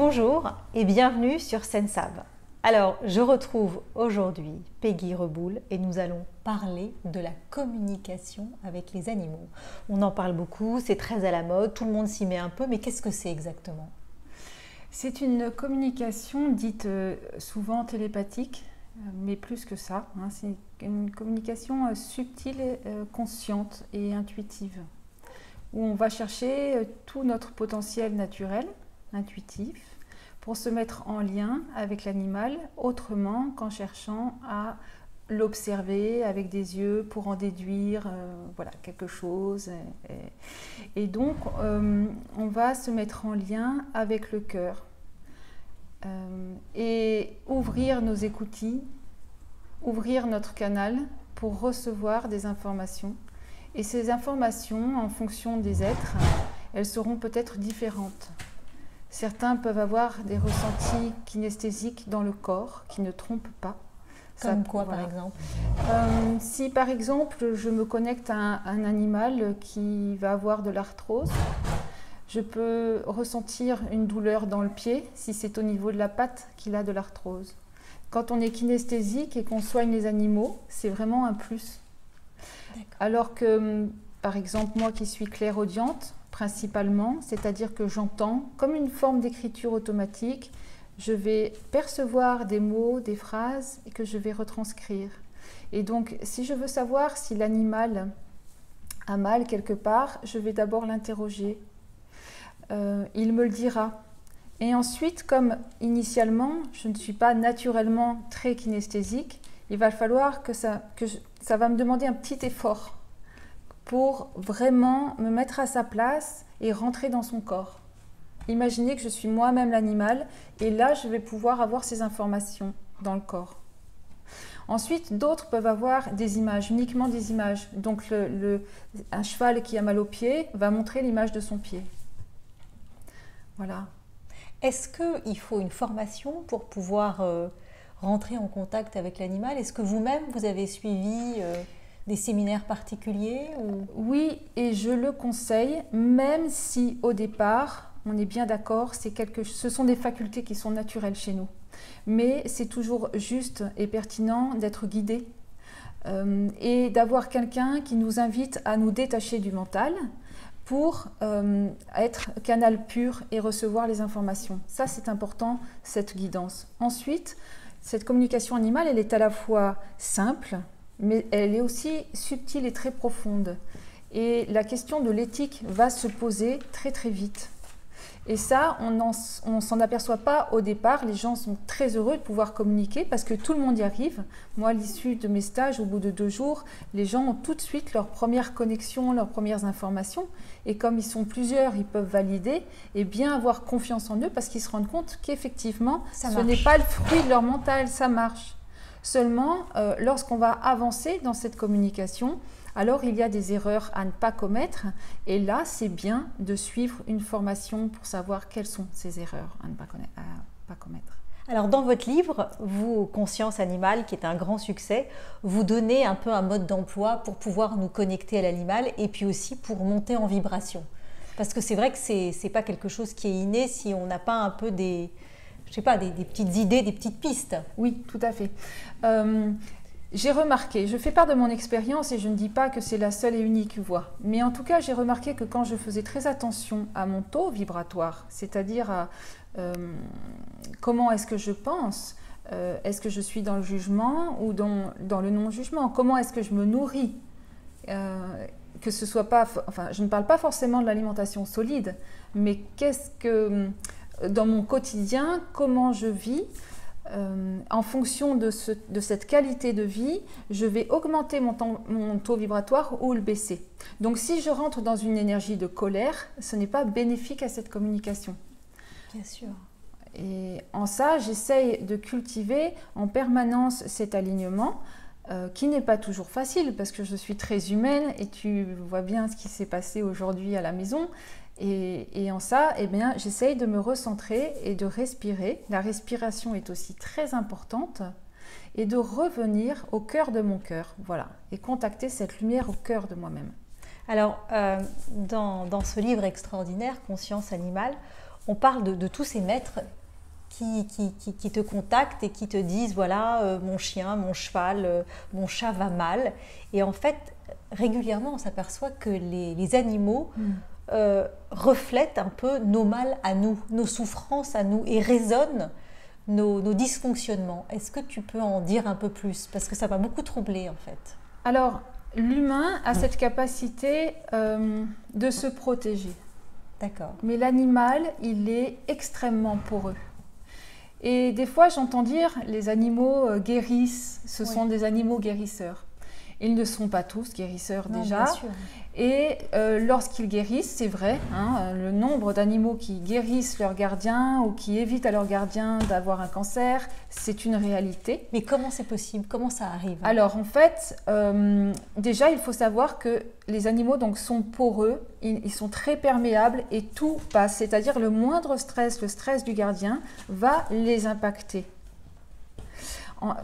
Bonjour et bienvenue sur Sensab. Alors, je retrouve aujourd'hui Peggy Reboul et nous allons parler de la communication avec les animaux. On en parle beaucoup, c'est très à la mode, tout le monde s'y met un peu, mais qu'est-ce que c'est exactement? C'est une communication dite souvent télépathique, mais plus que ça. C'est une communication subtile, consciente et intuitive, où on va chercher tout notre potentiel naturel, intuitif, pour se mettre en lien avec l'animal autrement qu'en cherchant à l'observer avec des yeux pour en déduire quelque chose. Et donc, on va se mettre en lien avec le cœur et ouvrir nos écoutilles, ouvrir notre canal pour recevoir des informations. Et ces informations, en fonction des êtres, elles seront peut-être différentes. Certains peuvent avoir des ressentis kinesthésiques dans le corps qui ne trompent pas. Comme quoi, par exemple? Si par exemple je me connecte à un animal qui va avoir de l'arthrose, je peux ressentir une douleur dans le pied si c'est au niveau de la patte qu'il a de l'arthrose. Quand on est kinesthésique et qu'on soigne les animaux, c'est vraiment un plus. Alors que, par exemple, moi qui suis clairaudiente, principalement, c'est-à-dire que j'entends comme une forme d'écriture automatique, je vais percevoir des mots, des phrases que je vais retranscrire. Et donc, si je veux savoir si l'animal a mal quelque part, je vais d'abord l'interroger. Il me le dira. Et ensuite, comme initialement, je ne suis pas naturellement très kinesthésique, il va falloir que ça va me demander un petit effort pour vraiment me mettre à sa place et rentrer dans son corps. Imaginez que je suis moi-même l'animal et là, je vais pouvoir avoir ces informations dans le corps. Ensuite, d'autres peuvent avoir des images, uniquement des images. Donc, un cheval qui a mal au pied va montrer l'image de son pied. Voilà. Est-ce qu'il faut une formation pour pouvoir rentrer en contact avec l'animal? Est-ce que vous-même, vous avez suivi des séminaires particuliers ou... Oui, et je le conseille, même si au départ, on est bien d'accord, ce sont des facultés qui sont naturelles chez nous. Mais c'est toujours juste et pertinent d'être guidé et d'avoir quelqu'un qui nous invite à nous détacher du mental pour être canal pur et recevoir les informations. Ça, c'est important, cette guidance. Ensuite, cette communication animale, elle est à la fois simple, mais elle est aussi subtile et très profonde. Et la question de l'éthique va se poser très très vite. Et ça, on ne s'en aperçoit pas au départ. Les gens sont très heureux de pouvoir communiquer parce que tout le monde y arrive. Moi, à l'issue de mes stages, au bout de 2 jours, les gens ont tout de suite leur première connexion, leurs premières informations. Et comme ils sont plusieurs, ils peuvent valider et bien avoir confiance en eux parce qu'ils se rendent compte qu'effectivement, ce n'est pas le fruit de leur mental, ça marche. Seulement, lorsqu'on va avancer dans cette communication, alors il y a des erreurs à ne pas commettre. Et là, c'est bien de suivre une formation pour savoir quelles sont ces erreurs à ne pas commettre. Alors, dans votre livre, vous, Conscience animale, qui est un grand succès, vous donnez un peu un mode d'emploi pour pouvoir nous connecter à l'animal et puis aussi pour monter en vibration. Parce que c'est vrai que ce n'est pas quelque chose qui est inné si on n'a pas un peu des petites idées, des petites pistes. Oui, tout à fait. J'ai remarqué, je fais part de mon expérience et je ne dis pas que c'est la seule et unique voie, mais en tout cas, j'ai remarqué que quand je faisais très attention à mon taux vibratoire, c'est-à-dire à comment est-ce que je pense, est-ce que je suis dans le jugement ou dans le non-jugement, comment est-ce que je me nourris, que ce soit pas, enfin, je ne parle pas forcément de l'alimentation solide, mais qu'est-ce que dans mon quotidien, comment je vis, en fonction de cette qualité de vie, je vais augmenter mon taux vibratoire ou le baisser. Donc si je rentre dans une énergie de colère, ce n'est pas bénéfique à cette communication. Bien sûr. Et en ça, j'essaye de cultiver en permanence cet alignement qui n'est pas toujours facile parce que je suis très humaine et tu vois bien ce qui s'est passé aujourd'hui à la maison. Et en ça, eh bien, j'essaye de me recentrer et de respirer. La respiration est aussi très importante. Et de revenir au cœur de mon cœur, voilà. Et contacter cette lumière au cœur de moi-même. Alors, dans ce livre extraordinaire, Conscience animale, on parle de tous ces maîtres qui te contactent et qui te disent, voilà, mon chien, mon cheval, mon chat va mal. Et en fait, régulièrement, on s'aperçoit que les animaux reflètent un peu nos mal à nous, nos souffrances à nous, et résonnent nos dysfonctionnements. Est-ce que tu peux en dire un peu plus? Parce que ça m'a beaucoup troublée, en fait. Alors, l'humain a cette capacité de se protéger. D'accord. Mais l'animal, il est extrêmement poreux. Et des fois, j'entends dire, les animaux guérissent, ce sont des animaux guérisseurs. Ils ne sont pas tous guérisseurs déjà. Bien sûr. Et lorsqu'ils guérissent, c'est vrai, hein, le nombre d'animaux qui guérissent leur gardien ou qui évitent à leur gardien d'avoir un cancer, c'est une réalité. Mais comment c'est possible? Comment ça arrive? Alors en fait, déjà il faut savoir que les animaux donc, sont poreux, ils sont très perméables et tout passe. C'est-à-dire le moindre stress, le stress du gardien, va les impacter.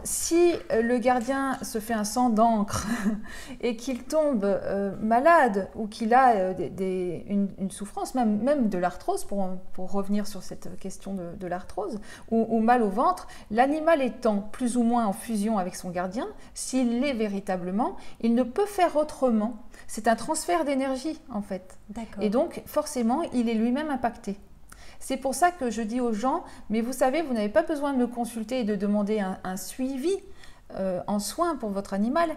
Si le gardien se fait un sang d'encre et qu'il tombe malade ou qu'il a une souffrance, même de l'arthrose, pour revenir sur cette question de l'arthrose, ou mal au ventre, l'animal étant plus ou moins en fusion avec son gardien, s'il l'est véritablement, il ne peut faire autrement. C'est un transfert d'énergie en fait. Et donc forcément, il est lui-même impacté. C'est pour ça que je dis aux gens, mais vous savez, vous n'avez pas besoin de me consulter et de demander un suivi en soins pour votre animal,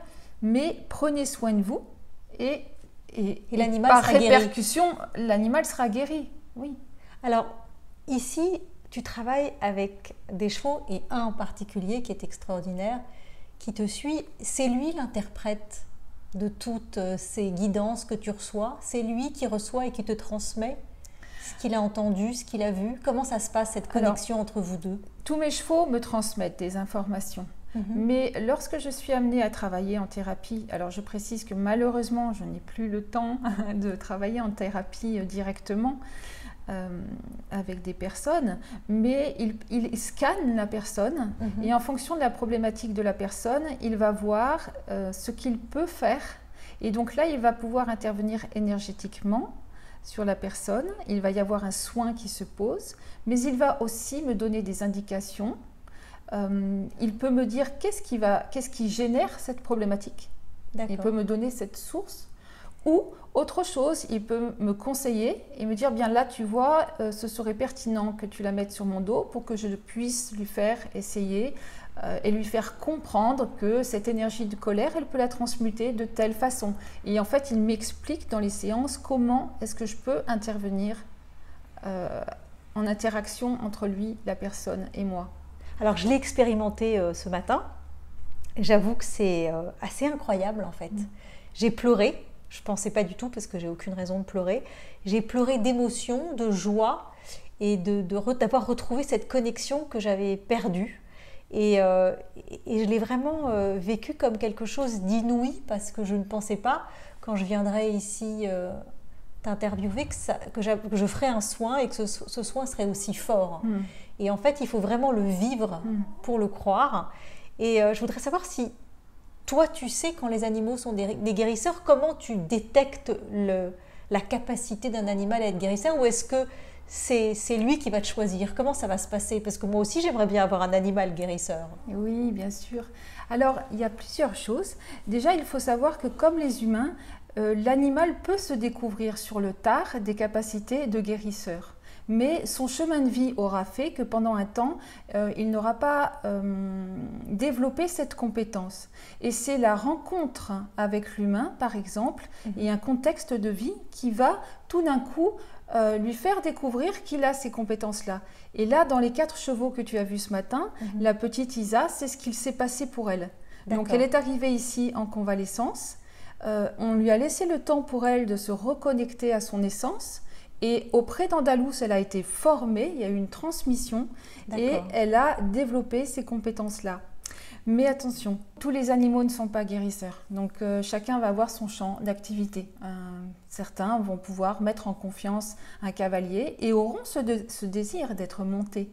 mais prenez soin de vous et l'animal par sera répercussion, l'animal sera guéri. Oui. Alors, ici, tu travailles avec des chevaux et un en particulier qui est extraordinaire, qui te suit. C'est lui l'interprète de toutes ces guidances que tu reçois. C'est lui qui reçoit et qui te transmet ce qu'il a entendu, ce qu'il a vu. Comment ça se passe, cette connexion entre vous deux? Tous mes chevaux me transmettent des informations. Mais lorsque je suis amenée à travailler en thérapie, alors je précise que malheureusement, je n'ai plus le temps de travailler en thérapie directement avec des personnes, mais il scanne la personne et en fonction de la problématique de la personne, il va voir ce qu'il peut faire. Et donc là, il va pouvoir intervenir énergétiquement sur la personne, il va y avoir un soin qui se pose, mais il va aussi me donner des indications. Il peut me dire qu'est-ce qui génère cette problématique. Il peut me donner cette source. Ou autre chose, il peut me conseiller et me dire, bien là tu vois, ce serait pertinent que tu la mettes sur mon dos pour que je puisse lui faire essayer et lui faire comprendre que cette énergie de colère, elle peut la transmuter de telle façon. Et en fait, il m'explique dans les séances comment est-ce que je peux intervenir en interaction entre lui, la personne et moi. Alors, je l'ai expérimenté ce matin. J'avoue que c'est assez incroyable en fait. J'ai pleuré. Je ne pensais pas du tout parce que j'ai aucune raison de pleurer. J'ai pleuré d'émotion, de joie et d'avoir retrouvé cette connexion que j'avais perdue. Et je l'ai vraiment vécu comme quelque chose d'inouï parce que je ne pensais pas, quand je viendrais ici t'interviewer, que je ferais un soin et que ce soin serait aussi fort. Et en fait, il faut vraiment le vivre pour le croire. Et je voudrais savoir si toi, tu sais quand les animaux sont des guérisseurs, comment tu détectes la capacité d'un animal à être guérisseur, ou est-ce que c'est lui qui va te choisir? Comment ça va se passer? Parce que moi aussi, j'aimerais bien avoir un animal guérisseur. Oui, bien sûr. Alors, il y a plusieurs choses. Déjà, il faut savoir que comme les humains, l'animal peut se découvrir sur le tard des capacités de guérisseur. Mais son chemin de vie aura fait que pendant un temps, il n'aura pas développé cette compétence. Et c'est la rencontre avec l'humain, par exemple, et un contexte de vie qui va tout d'un coup lui faire découvrir qu'il a ces compétences-là. Et là, dans les 4 chevaux que tu as vus ce matin, la petite Isa, c'est ce qu'il s'est passé pour elle. Donc elle est arrivée ici en convalescence. On lui a laissé le temps pour elle de se reconnecter à son essence. Et auprès d'Andalous, elle a été formée, il y a eu une transmission et elle a développé ces compétences-là. Mais attention, tous les animaux ne sont pas guérisseurs. Donc chacun va avoir son champ d'activité. Certains vont pouvoir mettre en confiance un cavalier et auront ce désir d'être montés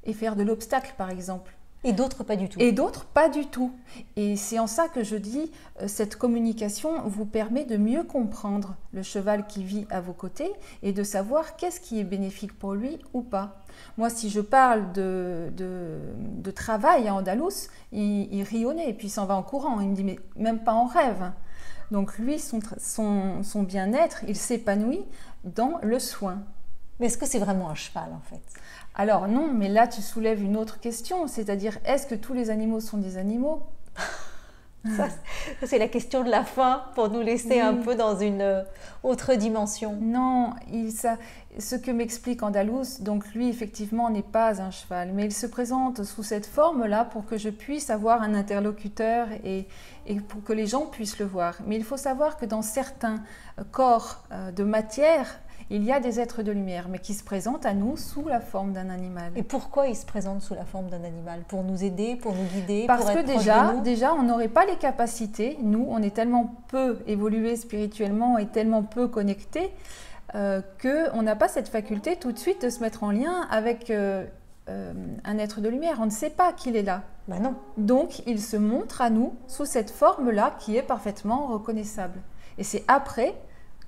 et faire de l'obstacle, par exemple. Et d'autres pas du tout. Et d'autres pas du tout. Et c'est en ça que je dis, cette communication vous permet de mieux comprendre le cheval qui vit à vos côtés et de savoir qu'est-ce qui est bénéfique pour lui ou pas. Moi, si je parle de travail à Andalous, il rit au nez et puis il s'en va en courant. Il me dit, mais même pas en rêve. Donc lui, son bien-être, il s'épanouit dans le soin. Mais est-ce que c'est vraiment un cheval en fait? Alors non, mais là tu soulèves une autre question, c'est-à-dire est-ce que tous les animaux sont des animaux? Ça, c'est la question de la fin pour nous laisser un peu dans une autre dimension. Non, ce que m'explique Andalous, donc lui effectivement n'est pas un cheval, mais il se présente sous cette forme-là pour que je puisse avoir un interlocuteur et pour que les gens puissent le voir. Mais il faut savoir que dans certains corps de matière, il y a des êtres de lumière, mais qui se présentent à nous sous la forme d'un animal. Et pourquoi ils se présentent sous la forme d'un animal? Pour nous aider, pour nous guider, parce pour que être déjà, on n'aurait pas les capacités. Nous, on est tellement peu évolués spirituellement et tellement peu connectés qu'on n'a pas cette faculté tout de suite de se mettre en lien avec un être de lumière. On ne sait pas qu'il est là. Ben non. Donc, il se montre à nous sous cette forme-là qui est parfaitement reconnaissable. Et c'est après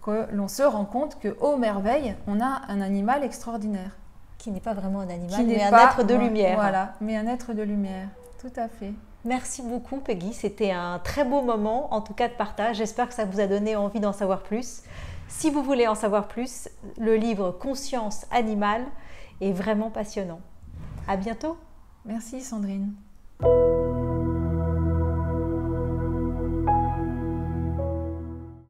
que l'on se rend compte que, oh merveille, on a un animal extraordinaire. Qui n'est pas vraiment un animal, mais un être de lumière. Voilà, mais un être de lumière, tout à fait. Merci beaucoup Peggy, c'était un très beau moment, en tout cas de partage. J'espère que ça vous a donné envie d'en savoir plus. Si vous voulez en savoir plus, le livre Conscience animale est vraiment passionnant. À bientôt. Merci Sandrine.